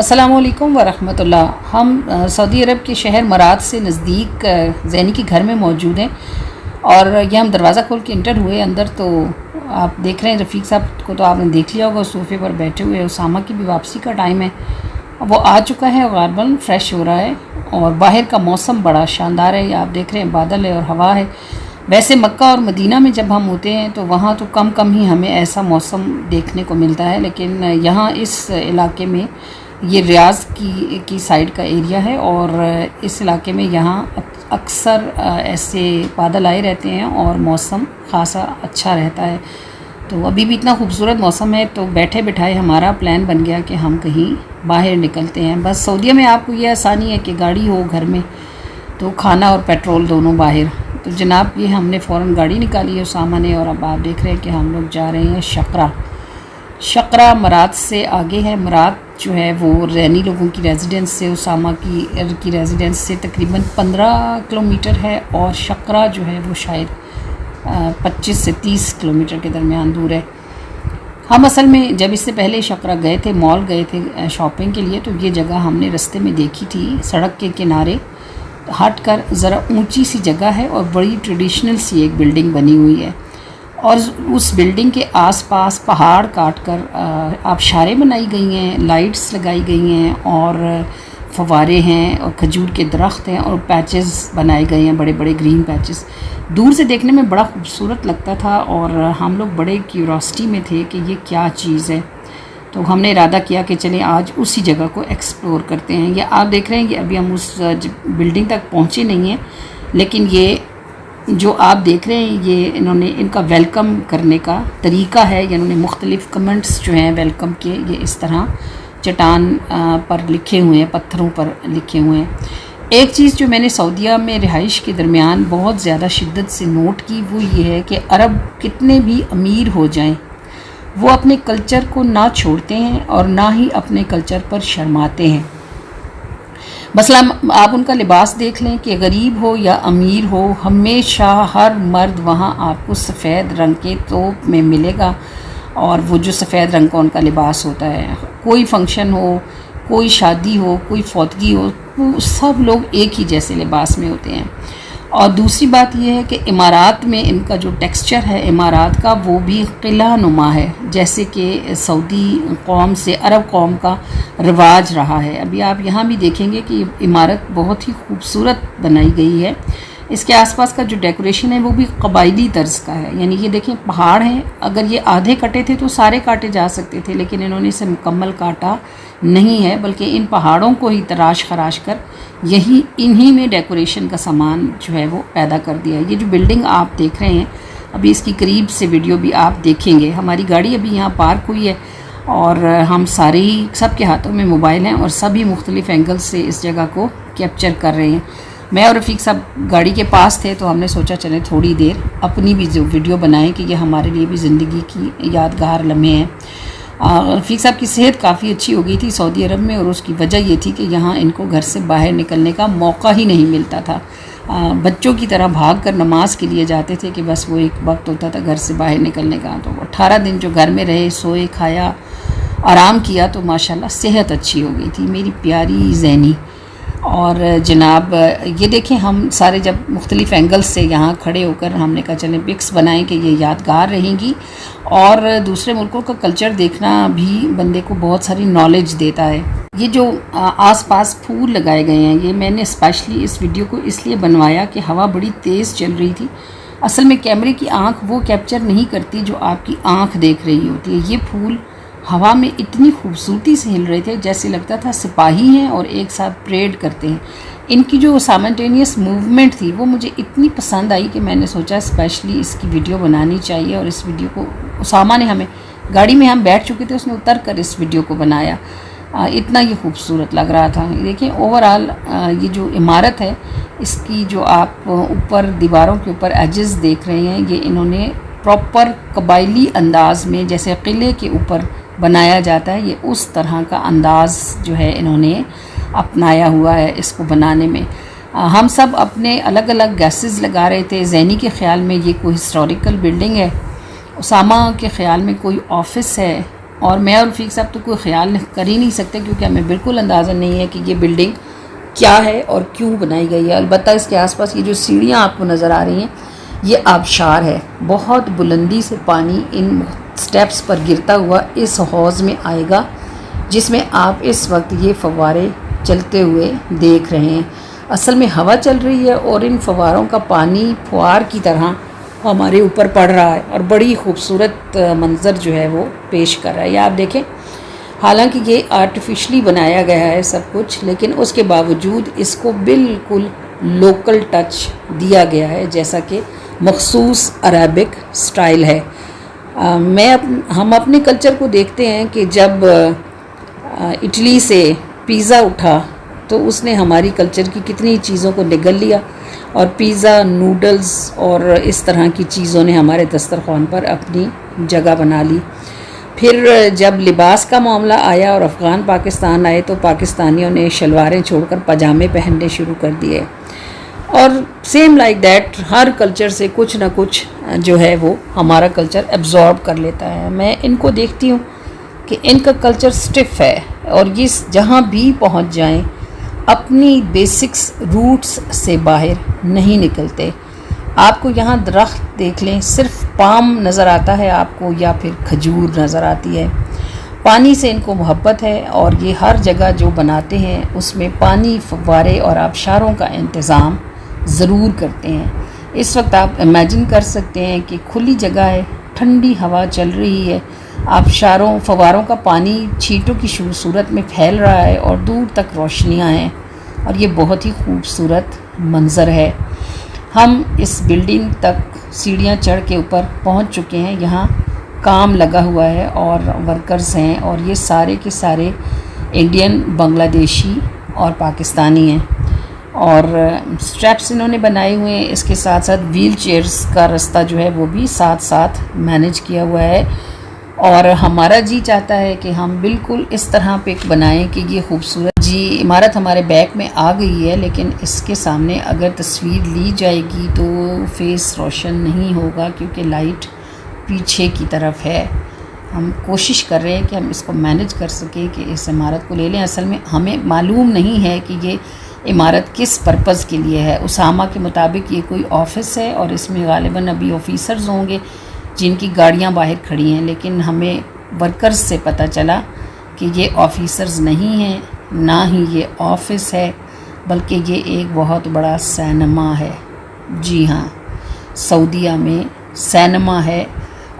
अस्सलामुअलैकुम वरहमतुल्लाह। हम सऊदी अरब के शहर मरात से नज़दीक ज़ैनी के घर में मौजूद हैं और ये हम दरवाज़ा खोल के इंटर हुए अंदर, तो आप देख रहे हैं रफ़ीक साहब को तो आपने देख लिया होगा, सोफ़े पर बैठे हुए। उसामा की भी वापसी का टाइम है, वो आ चुका है, गारबन फ्रेश हो रहा है और बाहर का मौसम बड़ा शानदार है। आप देख रहे हैं बादल है और हवा है। वैसे मक्का और मदीना में जब हम होते हैं तो वहाँ तो कम ही हमें ऐसा मौसम देखने को मिलता है, लेकिन यहाँ इस इलाके में, ये रियाज़ की साइड का एरिया है और इस इलाके में यहाँ अक्सर ऐसे बादल आए रहते हैं और मौसम ख़ासा अच्छा रहता है। तो अभी भी इतना खूबसूरत मौसम है, तो बैठे बिठाए हमारा प्लान बन गया कि हम कहीं बाहर निकलते हैं। बस सऊदीया में आपको ये आसानी है कि गाड़ी हो घर में तो खाना और पेट्रोल दोनों बाहर। तो जनाब ये हमने फ़ौरन गाड़ी निकाली है उसामा ने, और अब आप देख रहे हैं कि हम लोग जा रहे हैं शकरा मरात से आगे है। मरात जो है वो रैनी लोगों की रेजिडेंस से, उसामा की रेजिडेंस से तकरीबन 15 किलोमीटर है और शकरा जो है वो शायद 25 से 30 किलोमीटर के दरमियान दूर है। हम असल में जब इससे पहले शकरा गए थे, मॉल गए थे शॉपिंग के लिए, तो ये जगह हमने रास्ते में देखी थी। सड़क के किनारे हट कर ज़रा ऊंची सी जगह है और बड़ी ट्रेडिशनल सी एक बिल्डिंग बनी हुई है और उस बिल्डिंग के आसपास पहाड़ काट कर आबशारें बनाई गई हैं, लाइट्स लगाई गई हैं और फव्वारे हैं और खजूर के दरख्त हैं और पैचेस बनाए गए हैं, बड़े बड़े ग्रीन पैचेस। दूर से देखने में बड़ा खूबसूरत लगता था और हम लोग बड़े क्यूरोसिटी में थे कि ये क्या चीज़ है। तो हमने इरादा किया कि चलें आज उसी जगह को एक्सप्लोर करते हैं। ये आप देख रहे हैं कि अभी हम उस बिल्डिंग तक पहुँचे नहीं हैं, लेकिन ये जो आप देख रहे हैं ये इनका वेलकम करने का तरीका है। इन्होंने मुख्तलिफ़ कमेंट्स जो हैं वेलकम के, ये इस तरह चट्टान पर लिखे हुए हैं, पत्थरों पर लिखे हुए हैं। एक चीज़ जो मैंने सऊदीया में रिहाइश के दरमियान बहुत ज़्यादा शिद्दत से नोट की वो ये है कि अरब कितने भी अमीर हो जाएं, वो अपने कल्चर को ना छोड़ते हैं और ना ही अपने कल्चर पर शर्माते हैं। मसला आप उनका लिबास देख लें कि गरीब हो या अमीर हो, हमेशा हर मर्द वहाँ आपको सफ़ेद रंग के तोप में मिलेगा और वो जो सफ़ेद रंग का उनका लिबास होता है, कोई फंक्शन हो, कोई शादी हो, कोई फौतगी हो, वो सब लोग एक ही जैसे लिबास में होते हैं। और दूसरी बात यह है कि इमारात में इनका जो टेक्सचर है इमारात का, वो भी किला नुमा है, जैसे कि सऊदी कौम से अरब कौम का रिवाज रहा है। अभी आप यहाँ भी देखेंगे कि इमारत बहुत ही खूबसूरत बनाई गई है। इसके आसपास का जो डेकोरेशन है वो भी कबायली तर्ज का है, यानी ये देखें पहाड़ हैं, अगर ये आधे कटे थे तो सारे काटे जा सकते थे, लेकिन इन्होंने इसे मुकम्मल काटा नहीं है, बल्कि इन पहाड़ों को ही तराश खराश कर इन्हीं में डेकोरेशन का सामान जो है वो पैदा कर दिया है। ये जो बिल्डिंग आप देख रहे हैं, अभी इसकी करीब से वीडियो भी आप देखेंगे। हमारी गाड़ी अभी यहाँ पार्क हुई है और हम सारे ही सबके हाथों में मोबाइल हैं और सभी मुख्तलिफ़ एंगल से इस जगह को कैप्चर कर रहे हैं। मैं और रफ़ीक साहब गाड़ी के पास थे तो हमने सोचा चले थोड़ी देर अपनी भी जो वीडियो बनाएं कि ये हमारे लिए भी ज़िंदगी की यादगार लम्हे हैं। रफ़ीक साहब की सेहत काफ़ी अच्छी हो गई थी सऊदी अरब में और उसकी वजह ये थी कि यहाँ इनको घर से बाहर निकलने का मौका ही नहीं मिलता था। बच्चों की तरह भाग कर नमाज के लिए जाते थे कि बस वो एक वक्त होता था घर से बाहर निकलने का। तो 18 दिन जो घर में रहे, सोए, खाया, आराम किया, तो माशाल्लाह सेहत अच्छी हो गई थी मेरी प्यारी ज़ैनी। और जनाब ये देखें, हम सारे जब मुख्तलिफ़ एंगल्स से यहाँ खड़े होकर हमने कहा चलें पिक्स बनाएं कि ये यादगार रहेंगी और दूसरे मुल्कों का कल्चर देखना भी बंदे को बहुत सारी नॉलेज देता है। ये जो आसपास फूल लगाए गए हैं, ये मैंने स्पेशली इस वीडियो को इसलिए बनवाया कि हवा बड़ी तेज़ चल रही थी। असल में कैमरे की आँख वो कैप्चर नहीं करती जो आपकी आँख देख रही होती है। ये फूल हवा में इतनी खूबसूरती से हिल रहे थे जैसे लगता था सिपाही हैं और एक साथ परेड करते हैं। इनकी जो साइमल्टेनियस मूवमेंट थी वो मुझे इतनी पसंद आई कि मैंने सोचा स्पेशली इसकी वीडियो बनानी चाहिए। और इस वीडियो को उसामा ने, हमें गाड़ी में हम बैठ चुके थे, उसने उतर कर इस वीडियो को बनाया। इतना ये खूबसूरत लग रहा था। देखिए ओवरऑल ये जो इमारत है इसकी जो आप ऊपर दीवारों के ऊपर एजेस देख रहे हैं, ये इन्होंने प्रॉपर कबायली अंदाज में, जैसे किले के ऊपर बनाया जाता है, ये उस तरह का अंदाज़ जो है इन्होंने अपनाया हुआ है इसको बनाने में। हम सब अपने अलग अलग गैसेस लगा रहे थे। ज़ैनी के ख़्याल में ये कोई हिस्टोरिकल बिल्डिंग है, उसामा के ख़्याल में कोई ऑफिस है और मैं और रफ़ीक साहब तो कोई ख्याल कर ही नहीं सकते, क्योंकि हमें बिल्कुल अंदाज़ा नहीं है कि ये बिल्डिंग क्या है और क्यों बनाई गई है। अलबत्ता इसके आसपास ये जो सीढ़ियाँ आपको नज़र आ रही हैं ये आबशार है। बहुत बुलंदी से पानी इन स्टेप्स पर गिरता हुआ इस हौज़ में आएगा, जिसमें आप इस वक्त ये फव्वारे चलते हुए देख रहे हैं। असल में हवा चल रही है और इन फव्वारों का पानी फुआर की तरह हमारे ऊपर पड़ रहा है और बड़ी खूबसूरत मंज़र जो है वो पेश कर रहा है। ये आप देखें, हालांकि ये आर्टिफिशली बनाया गया है सब कुछ, लेकिन उसके बावजूद इसको बिल्कुल लोकल टच दिया गया है, जैसा कि मखसूस अरेबिक स्टाइल है। हम अपने कल्चर को देखते हैं कि जब इटली से पिज़्ज़ा उठा तो उसने हमारी कल्चर की कितनी चीज़ों को निगल लिया और पिज़्ज़ा, नूडल्स और इस तरह की चीज़ों ने हमारे दस्तरखान पर अपनी जगह बना ली। फिर जब लिबास का मामला आया और अफ़गान पाकिस्तान आए तो पाकिस्तानियों ने शलवारें छोड़कर पजामे पहनने शुरू कर दिए। और same like that her culture से कुछ ना कुछ जो है वो हमारा कल्चर एब्जॉर्ब कर लेता है। मैं इनको देखती हूँ कि इनका कल्चर स्टिफ है और ये जहाँ भी पहुँच जाएं अपनी बेसिक्स रूट्स से बाहर नहीं निकलते। आपको यहाँ दरख्त देख लें, सिर्फ पाम नज़र आता है आपको या फिर खजूर नज़र आती है। पानी से इनको मोहब्बत है और ये हर जगह जो बनाते हैं उसमें पानी, फव्वारे और आबशारों का इंतज़ाम ज़रूर करते हैं। इस वक्त आप इमेजिन कर सकते हैं कि खुली जगह है, ठंडी हवा चल रही है, आबशारों फव्वारों का पानी छींटों की सूरत में फैल रहा है और दूर तक रोशनियां हैं और ये बहुत ही खूबसूरत मंज़र है। हम इस बिल्डिंग तक सीढ़ियां चढ़ के ऊपर पहुंच चुके हैं। यहाँ काम लगा हुआ है और वर्कर्स हैं और ये सारे के सारे इंडियन, बांग्लादेशी और पाकिस्तानी हैं और स्टेप्स इन्होंने बनाए हुए हैं। इसके साथ साथ व्हील चेयर्स का रास्ता जो है वो भी साथ साथ मैनेज किया हुआ है और हमारा जी चाहता है कि हम बिल्कुल इस तरह पे बनाएं कि ये खूबसूरत इमारत हमारे बैक में आ गई है, लेकिन इसके सामने अगर तस्वीर ली जाएगी तो फेस रोशन नहीं होगा क्योंकि लाइट पीछे की तरफ है। हम कोशिश कर रहे हैं कि हम इसको मैनेज कर सकें कि इस इमारत को ले लें। असल में हमें मालूम नहीं है कि ये इमारत किस पर्पज़ के लिए है। उसामा के मुताबिक ये कोई ऑफ़िस है और इसमें गालिबन अभी ऑफिसर्स होंगे जिनकी गाड़ियां बाहर खड़ी हैं, लेकिन हमें वर्कर्स से पता चला कि ये ऑफिसर्स नहीं हैं, ना ही ये ऑफ़िस है, बल्कि ये एक बहुत बड़ा सिनेमा है। जी हाँ, सऊदीया में सिनेमा है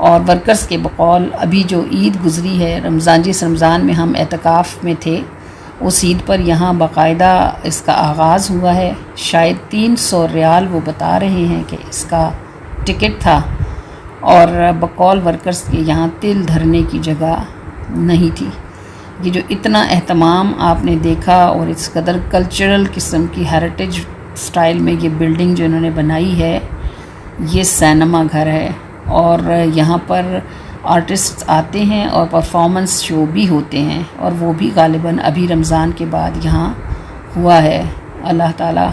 और वर्कर्स के बकौल अभी जो ईद गुज़री है रमज़ान, जिस रमज़ान में हम एतकाफ़ में थे, उस ईद पर यहाँ बाकायदा इसका आगाज़ हुआ है। शायद 300 रियाल वो बता रहे हैं कि इसका टिकट था और बकौल वर्कर्स के यहाँ तिल धरने की जगह नहीं थी। ये जो इतना एहतमाम आपने देखा और इस कदर कल्चरल किस्म की हेरिटेज स्टाइल में ये बिल्डिंग जो इन्होंने बनाई है, ये सिनेमा घर है और यहाँ पर आर्टिस्ट आते हैं और परफॉर्मेंस शो भी होते हैं और वो भी गालिबन अभी रमज़ान के बाद यहाँ हुआ है। अल्लाह ताला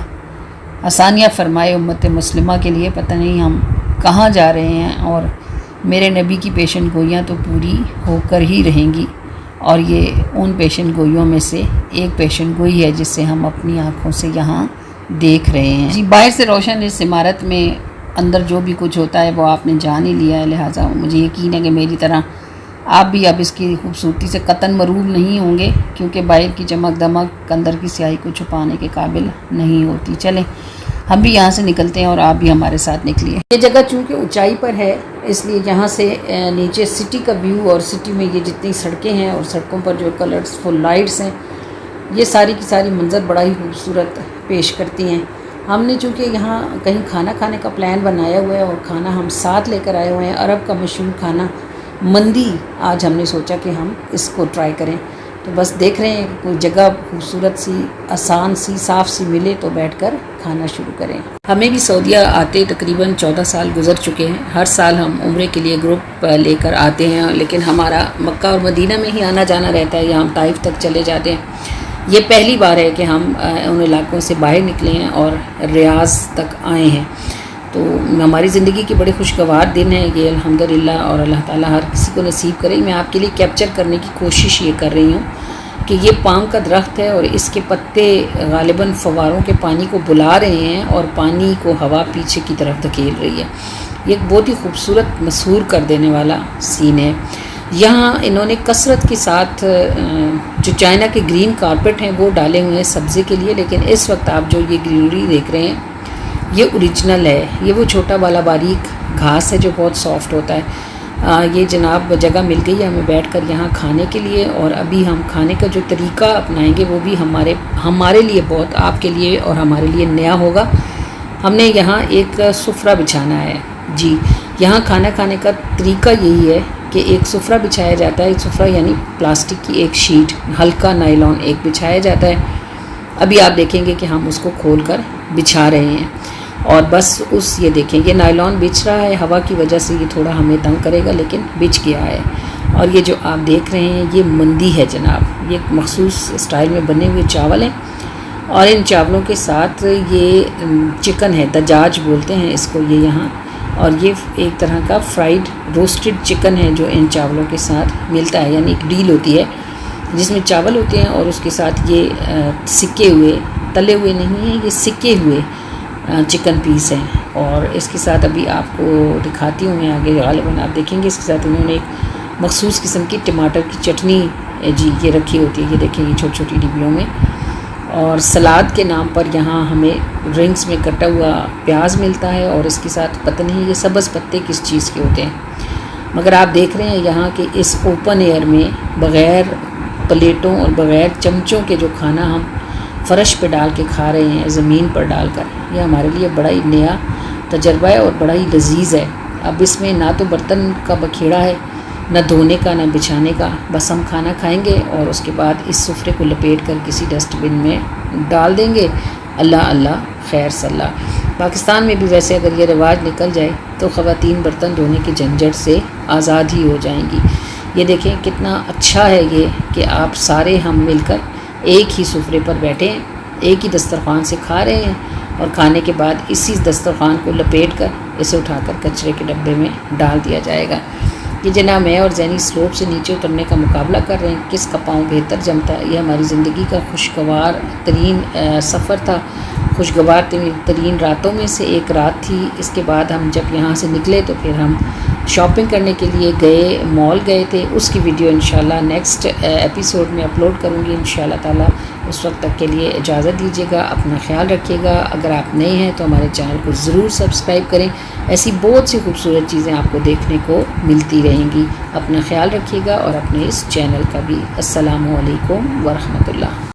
आसानियाँ फरमाए उम्मत मुस्लिमा के लिए। पता नहीं हम कहाँ जा रहे हैं और मेरे नबी की पेशन गोइयाँ तो पूरी होकर ही रहेंगी और ये उन पेशन गोइयों में से एक पेशन गोई है जिससे हम अपनी आँखों से यहाँ देख रहे हैं। जी, बाहर से रोशन इस इमारत में, अंदर जो भी कुछ होता है वो आपने जान ही लिया है, लिहाजा मुझे यकीन है कि मेरी तरह आप भी अब इसकी खूबसूरती से कतन मरूब नहीं होंगे, क्योंकि बाहर की चमक दमक अंदर की स्याही को छुपाने के काबिल नहीं होती। चलें हम भी यहाँ से निकलते हैं और आप भी हमारे साथ निकलिए। ये जगह चूँकि ऊंचाई पर है इसलिए यहाँ से नीचे सिटी का व्यू और सिटी में ये जितनी सड़कें हैं और सड़कों पर जो कलरफुल लाइट्स हैं, ये सारी की सारी मंजर बड़ा ही खूबसूरत पेश करती हैं। हमने चूँकि यहाँ कहीं खाना खाने का प्लान बनाया हुआ है और खाना हम साथ लेकर आए हुए हैं, अरब का मशहूर खाना मंदी। आज हमने सोचा कि हम इसको ट्राई करें, तो बस देख रहे हैं कोई जगह खूबसूरत सी, आसान सी, साफ़ सी मिले तो बैठकर खाना शुरू करें। हमें भी सऊदीया आते तकरीबन 14 साल गुजर चुके हैं। हर साल हम उम्रे के लिए ग्रुप लेकर आते हैं, लेकिन हमारा मक्का और मदीना में ही आना जाना रहता है या हम ताइफ तक चले जाते हैं। ये पहली बार है कि हम उन इलाकों से बाहर निकले हैं और रियाज तक आए हैं। तो हमारी ज़िंदगी के बड़े खुशगवार दिन हैं ये अल्हम्दुलिल्लाह, और अल्लाह ताला हर किसी को नसीब करे। मैं आपके लिए कैप्चर करने की कोशिश ये कर रही हूँ कि ये पाम का दरख्त है और इसके पत्ते गालिबन फव्वारों के पानी को बुला रहे हैं और पानी को हवा पीछे की तरफ धकेल रही है। ये एक बहुत ही खूबसूरत मसहूर कर देने वाला सीन है। यहाँ इन्होंने कसरत के साथ जो चाइना के ग्रीन कारपेट हैं वो डाले हुए हैं सब्ज़े के लिए, लेकिन इस वक्त आप जो ये ग्रीनरी देख रहे हैं ये ओरिजिनल है। ये वो छोटा वाला बारीक घास है जो बहुत सॉफ्ट होता है। ये जनाब जगह मिल गई है हमें बैठकर यहाँ खाने के लिए, और अभी हम खाने का जो तरीका अपनाएंगे वो भी हमारे लिए बहुत, आपके लिए और हमारे लिए नया होगा। हमने यहाँ एक सुफ्रा बिछाना है जी। यहाँ खाना खाने का तरीका यही है कि एक सुफ्रा बिछाया जाता है। एक सुफ्रा यानी प्लास्टिक की एक शीट, हल्का नायलॉन एक बिछाया जाता है। अभी आप देखेंगे कि हम उसको खोल कर बिछा रहे हैं, और बस ये देखें ये नायलॉन बिछ रहा है। हवा की वजह से ये थोड़ा हमें तंग करेगा, लेकिन बिछ गया है। और ये जो आप देख रहे हैं ये मंदी है जनाब। ये एक मखसूस स्टाइल में बने हुए चावल हैं, और इन चावलों के साथ ये चिकन है, दजाज बोलते हैं इसको ये यहाँ। और ये एक तरह का फ्राइड रोस्टेड चिकन है जो इन चावलों के साथ मिलता है। यानी एक डील होती है जिसमें चावल होते हैं और उसके साथ ये सिके हुए, तले हुए नहीं हैं, ये सिके हुए चिकन पीस हैं। और इसके साथ अभी आपको दिखाती हूँ मैं आगे, गालिबन आप देखेंगे इसके साथ इन्होंने एक मखसूस किस्म की टमाटर की चटनी जी ये रखी होती है। ये देखें ये छोटी छोटी डिब्बियों में। और सलाद के नाम पर यहाँ हमें रिंग्स में कटा हुआ प्याज मिलता है, और इसके साथ पता नहीं ये सब्ज़ पत्ते किस चीज़ के होते हैं। मगर आप देख रहे हैं यहाँ कि इस ओपन एयर में बग़ैर प्लेटों और बग़ैर चमचों के जो खाना हम फ़र्श पे डाल के खा रहे हैं, ज़मीन पर डालकर, यह हमारे लिए बड़ा ही नया तजर्बा है और बड़ा ही लजीज़ है। अब इसमें ना तो बर्तन का बखेड़ा है, ना धोने का, ना बिछाने का, बस हम खाना खाएंगे और उसके बाद इस सुफ्रे को लपेट कर किसी डस्टबिन में डाल देंगे। अल्लाह अल्लाह खैर सल्लाह। पाकिस्तान में भी वैसे अगर ये रिवाज निकल जाए तो ख़वातीन बर्तन धोने के झंझट से आज़ाद ही हो जाएंगी। ये देखें कितना अच्छा है ये कि आप सारे हम मिलकर एक ही सुफ्रे पर बैठे हैं, एक ही दस्तरख़्वान से खा रहे हैं, और खाने के बाद इसी दस्तरख़्वान को लपेट कर इसे उठाकर कचरे के डब्बे में डाल दिया जाएगा। ये जना मैं और जैनी स्लोप से नीचे उतरने का मुकाबला कर रहे हैं, किसका पाँव बेहतर जमता है। ये हमारी ज़िंदगी का खुशगवार तरीन सफ़र था। खुशगवार तरीन रातों में से एक रात थी। इसके बाद हम जब यहाँ से निकले तो फिर हम शॉपिंग करने के लिए गए, मॉल गए थे। उसकी वीडियो इंशाल्लाह नेक्स्ट एपिसोड में अपलोड करूँगी इंशाल्लाह ताला। उस वक्त तक के लिए इजाज़त दीजिएगा, अपना ख्याल रखिएगा। अगर आप नए हैं तो हमारे चैनल को ज़रूर सब्सक्राइब करें, ऐसी बहुत सी खूबसूरत चीज़ें आपको देखने को मिलती रहेंगी। अपना ख्याल रखिएगा और अपने इस चैनल का भी। अस्सलामु अलैकुम व रहमतुल्लाह।